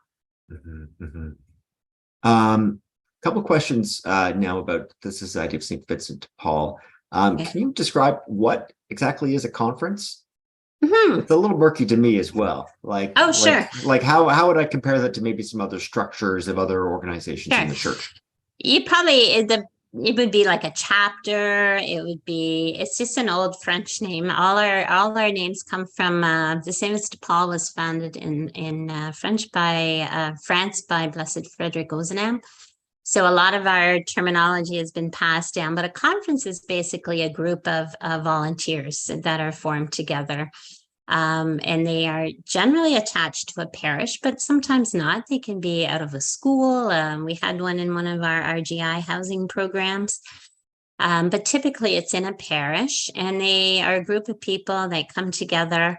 Couple questions now about the Society of St. Vincent de Paul. Okay. Can you describe what exactly is a conference? Mhm. It's a little murky to me as well. Oh, sure. Like how would I compare that to maybe some other structures of other organizations in the church? You probably, it would be like a chapter. It would be, it's just an old French name. All our names come from the Saint Vincent de Paul was founded in France by Blessed Frederick Ozanam. So a lot of our terminology has been passed down, but a conference is basically a group of volunteers that are formed together. And they are generally attached to a parish, but sometimes not. They can be out of a school. We had one in one of our RGI housing programs. But typically it's in a parish, and they are a group of people that come together.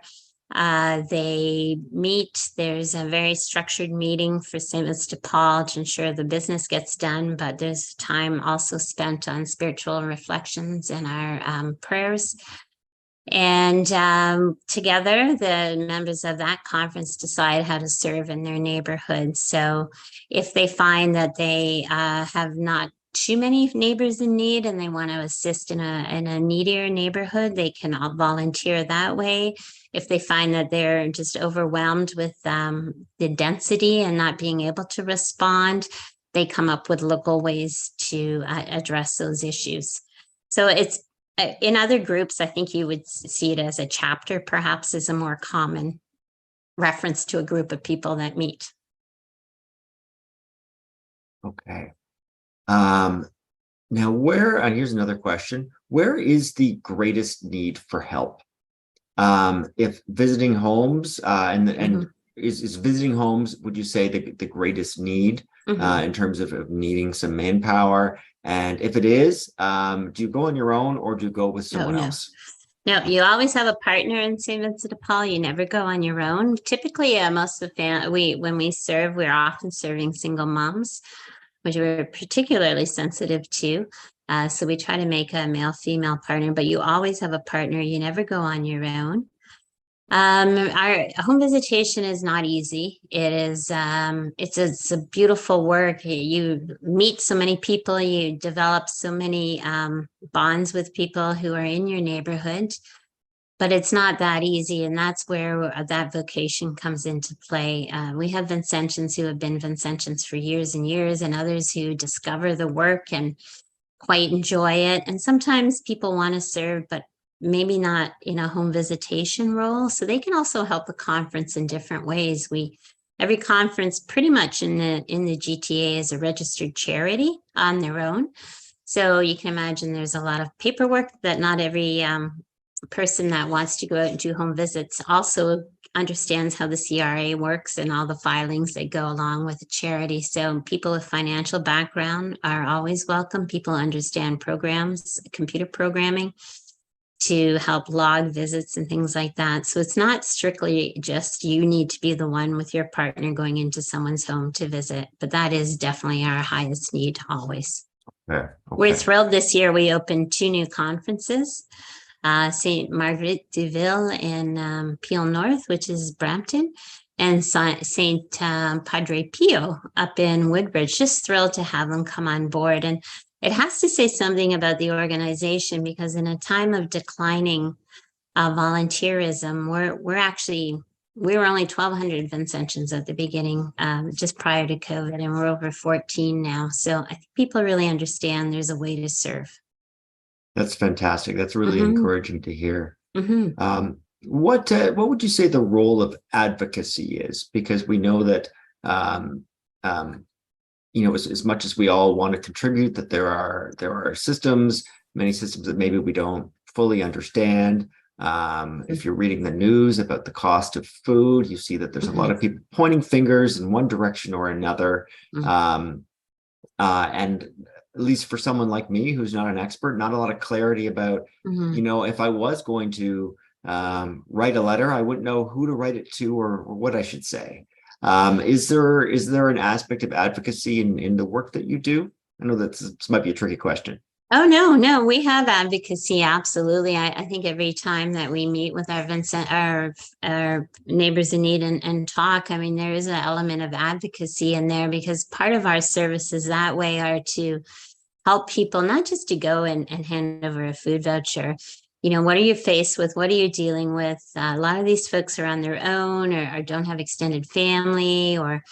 They meet. There's a very structured meeting for St. Vincent de Paul to ensure the business gets done, but there's time also spent on spiritual reflections and our prayers. And together, the members of that conference decide how to serve in their neighborhood. So if they find that they have not too many neighbors in need and they want to assist in a needier neighborhood, they can all volunteer that way. If they find that they're just overwhelmed with the density and not being able to respond, they come up with local ways to address those issues. So it's in other groups, I think you would see it as a chapter, perhaps as a more common reference to a group of people that meet. Okay. Now and here's another question. Where is the greatest need for help? If visiting homes and is visiting homes, would you say the greatest need in terms of needing some manpower? And if it is, do you go on your own or do you go with someone else? No, you always have a partner in St. Vincent de Paul. You never go on your own. Typically, most of the family, when we serve, we're often serving single moms, which we're particularly sensitive to. So we try to make a male-female partner, but you always have a partner. You never go on your own. Our home visitation is not easy. It is, it's a beautiful work. You meet so many people, you develop so many bonds with people who are in your neighborhood, but it's not that easy. And that's where that vocation comes into play. We have Vincentians who have been Vincentians for years and years, and others who discover the work and quite enjoy it. And sometimes people want to serve, but maybe not in a home visitation role. So they can also help the conference in different ways. Every conference pretty much in the GTA is a registered charity on their own. So you can imagine there's a lot of paperwork that not every person that wants to go out and do home visits also understands how the CRA works and all the filings that go along with the charity. So people with financial background are always welcome. People understand programs, computer programming, to help log visits and things like that. So it's not strictly just you need to be the one with your partner going into someone's home to visit, but that is definitely our highest need always. Okay. We're thrilled this year. We opened 2 new conferences, St. Marguerite du Ville in Peel North, which is Brampton, and St. Padre Pio up in Woodbridge. Just thrilled to have them come on board. And it has to say something about the organization, because in a time of declining volunteerism, we're actually we were only 1,200 Vincentians at the beginning, just prior to COVID, and we're over 14 now. So I think people really understand there's a way to serve. That's fantastic. That's really Mhm. encouraging to hear. Mhm. What would you say the role of advocacy is? Because we know that as much as we all want to contribute, that there are systems, many systems that maybe we don't fully understand. If you're reading the news about the cost of food, you see that there's a lot of people pointing fingers in one direction or another. Mhm. And at least for someone like me, who's not an expert, not a lot of clarity about, Mhm. if I was going to write a letter, I wouldn't know who to write it to or what I should say. Is there an aspect of advocacy in the work that you do? I know that this might be a tricky question. Oh, no, we have advocacy. Absolutely. I think every time that we meet with our neighbors in need and talk, I mean, there is an element of advocacy in there, because part of our services that way are to help people, not just to go and hand over a food voucher. What are you faced with? What are you dealing with? A lot of these folks are on their own, or don't have extended family, or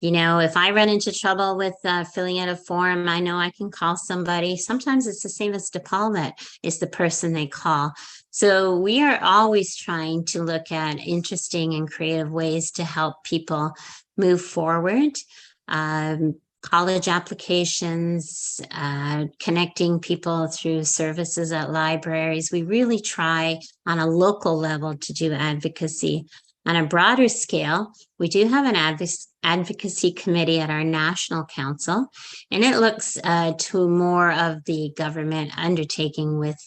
if I run into trouble with filling out a form, I know I can call somebody. Sometimes it's the same as DePaul that is the person they call. So we are always trying to look at interesting and creative ways to help people move forward. College applications, connecting people through services at libraries. We really try on a local level to do advocacy. On a broader scale, we do have an advocacy committee at our national council, and it looks to more of the government undertaking with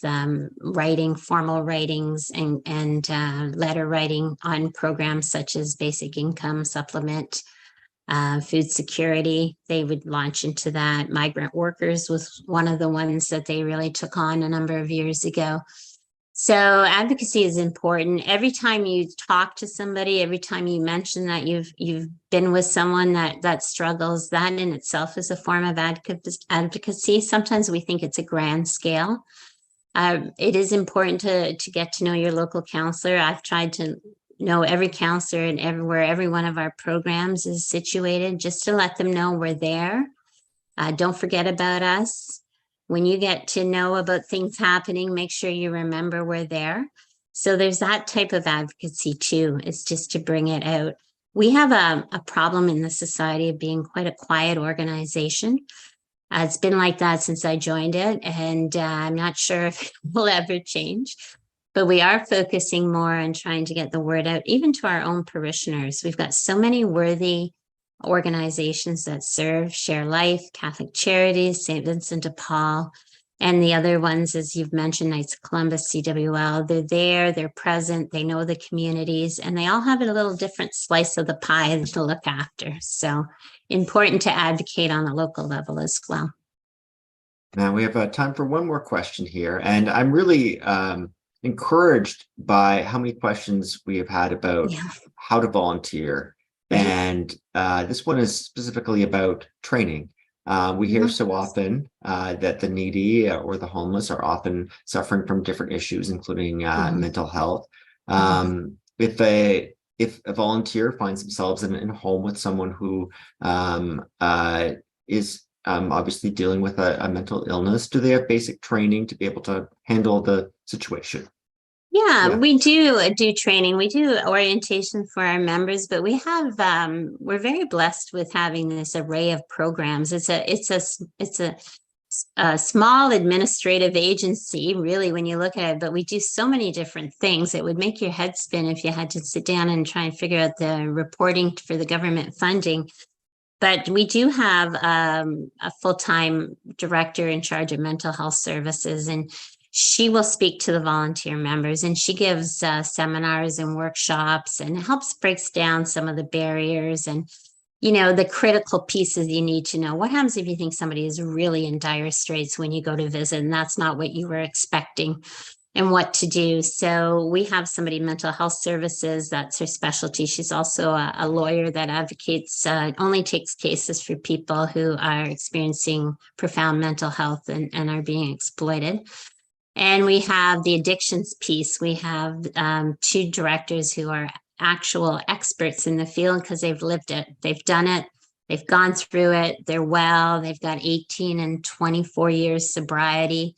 writing, formal writings, and letter writing on programs such as basic income supplement, food security. They would launch into that. Migrant workers was one of the ones that they really took on a number of years ago. So advocacy is important. Every time you talk to somebody, every time you mention that you've been with someone that struggles, that in itself is a form of advocacy. Sometimes we think it's a grand scale. It is important to get to know your local counselor. I've tried to know every counselor and everywhere every one of our programs is situated, just to let them know we're there. Don't forget about us. When you get to know about things happening, make sure you remember we're there. So there's that type of advocacy too. It's just to bring it out. We have a problem in the society of being quite a quiet organization. It's been like that since I joined it, and I'm not sure if it will ever change. But we are focusing more on trying to get the word out, even to our own parishioners. We've got so many worthy organizations that serve: ShareLife, Catholic Charities, St. Vincent de Paul, and the other ones, as you've mentioned, Knights of Columbus, CWL. They're there, they're present, they know the communities, and they all have a little different slice of the pie to look after. So important to advocate on a local level as well. Now we have time for one more question here, and I'm really encouraged by how many questions we have had about how to volunteer. And this one is specifically about training. We hear so often that the needy or the homeless are often suffering from different issues, including mental health. If a volunteer finds themselves in a home with someone who is obviously dealing with a mental illness, do they have basic training to be able to handle the situation? Yeah, we do training. We do orientation for our members, but we have we're very blessed with having this array of programs. It's a small administrative agency, really, when you look at it, but we do so many different things. It would make your head spin if you had to sit down and try and figure out the reporting for the government funding. But we do have a full-time director in charge of mental health services, and she will speak to the volunteer members, and she gives seminars and workshops and breaks down some of the barriers and, the critical pieces you need to know. What happens if you think somebody is really in dire straits when you go to visit, and that's not what you were expecting, and what to do? So we have somebody in mental health services, that's her specialty. She's also a lawyer that advocates, only takes cases for people who are experiencing profound mental health and are being exploited. And we have the addictions piece. We have two directors who are actual experts in the field because they've lived it, they've done it, they've gone through it, they're well, they've got 18 and 24 years sobriety.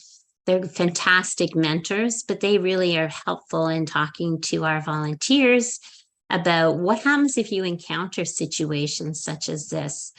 They're fantastic mentors, but they really are helpful in talking to our volunteers about what happens if you encounter situations such as this.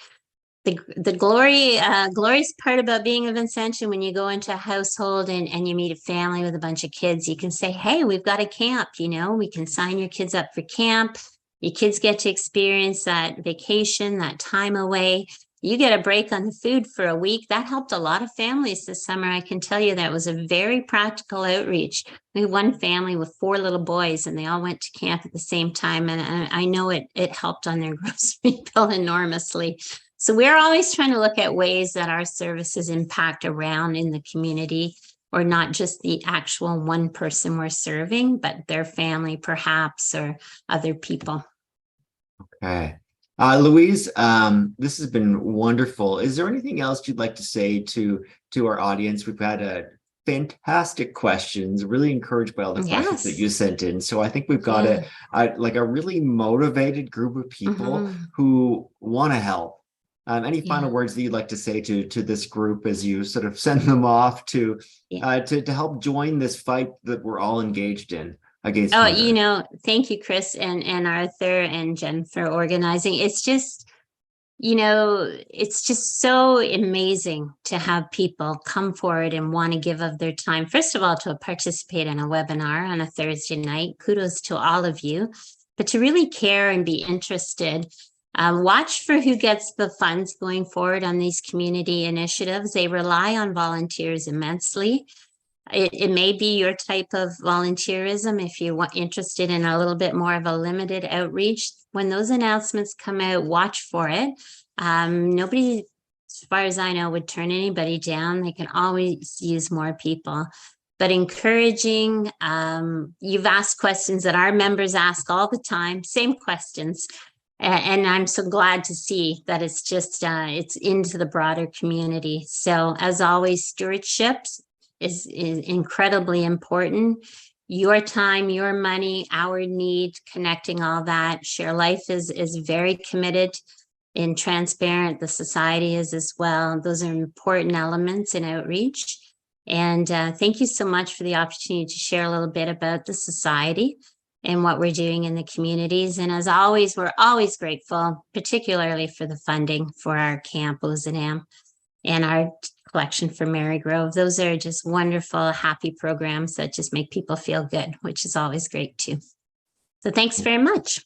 The glorious part about being a Vincentian, when you go into a household and you meet a family with a bunch of kids, you can say, hey, we've got a camp, we can sign your kids up for camp. Your kids get to experience that vacation, that time away. You get a break on the food for a week. That helped a lot of families this summer. I can tell you that was a very practical outreach. We had one family with 4 little boys and they all went to camp at the same time. And I know it helped on their grocery bill enormously. So we're always trying to look at ways that our services impact around in the community, or not just the actual one person we're serving, but their family perhaps, or other people. Okay. Louise, this has been wonderful. Is there anything else you'd like to say to our audience? We've had fantastic questions, really encouraged by all the questions that you sent in. So I think we've got a really motivated group of people who want to help. Any final words that you'd like to say to this group as you sort of send them off to help join this fight that we're all engaged in against hunger? Thank you, Chris and Arthur and Jen for organizing. It's just so amazing to have people come forward and want to give of their time. First of all, to participate in a webinar on a Thursday night. Kudos to all of you, but to really care and be interested. Watch for who gets the funds going forward on these community initiatives. They rely on volunteers immensely. It may be your type of volunteerism if you're interested in a little bit more of a limited outreach. When those announcements come out, watch for it. Nobody, as far as I know, would turn anybody down. They can always use more people. But encouraging, you've asked questions that our members ask all the time, same questions. And I'm so glad to see that it's just, it's into the broader community. So as always, stewardship is incredibly important. Your time, your money, our need, connecting all that. ShareLife is very committed and transparent. The society is as well. Those are important elements in outreach. And thank you so much for the opportunity to share a little bit about the society and what we're doing in the communities. And as always, we're always grateful, particularly for the funding for our Camp Ozanam and our collection for Mary Grove. Those are just wonderful, happy programs that just make people feel good, which is always great too. So thanks very much.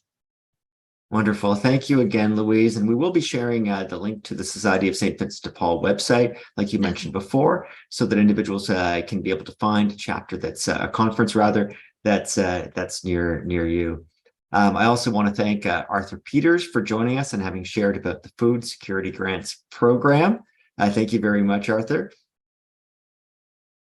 Wonderful. Thank you again, Louise. And we will be sharing the link to the Society of St. Vincent de Paul website, like you mentioned before, so that individuals can be able to find a chapter that's a conference rather, that's near you. I also want to thank Arthur Peters for joining us and having shared about the Food Security Grants Program. Thank you very much, Arthur.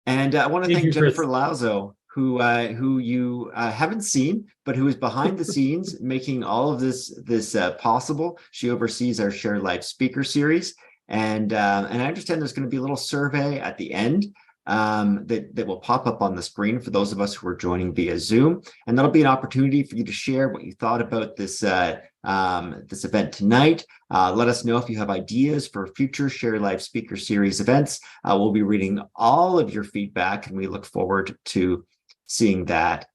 And I want to thank Jennifer Lauzo, who you haven't seen, but who is behind the scenes making all of this possible. She oversees our ShareLife Speaker Series, and I understand there's going to be a little survey at the end that will pop up on the screen for those of us who are joining via Zoom, and that'll be an opportunity for you to share what you thought about this event tonight. Let us know if you have ideas for future ShareLife Speaker Series events. We'll be reading all of your feedback, and we look forward to seeing that.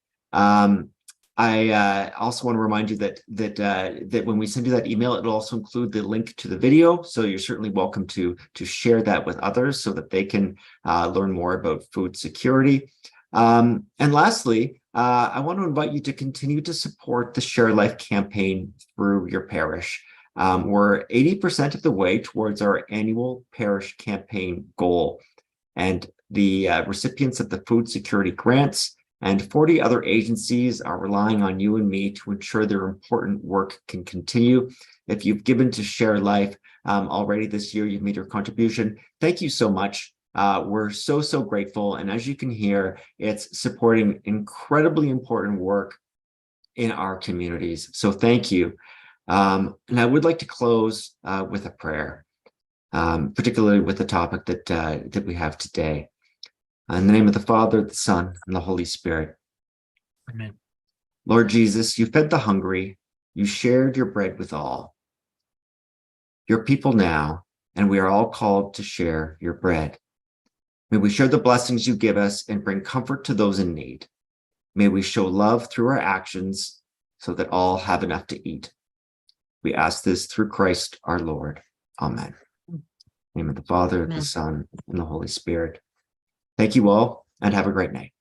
I also want to remind you that when we send you that email, it'll also include the link to the video. So you're certainly welcome to share that with others so that they can learn more about food security. And lastly, I want to invite you to continue to support the ShareLife campaign through your parish. We're 80% of the way towards our annual parish campaign goal. And the recipients of the food security grants and 40 other agencies are relying on you and me to ensure their important work can continue. If you've given to ShareLife already this year, you've made your contribution. Thank you so much. We're so grateful. And as you can hear, it's supporting incredibly important work in our communities. So thank you. And I would like to close with a prayer, particularly with the topic that we have today. In the name of the Father, the Son, and the Holy Spirit. Amen. Lord Jesus, you fed the hungry, you shared your bread with all. Your people now, and we are all called to share your bread. May we share the blessings you give us and bring comfort to those in need. May we show love through our actions so that all have enough to eat. We ask this through Christ our Lord. Amen. In the name of the Father, Amen. the Son, and the Holy Spirit. Thank you all, and have a great night.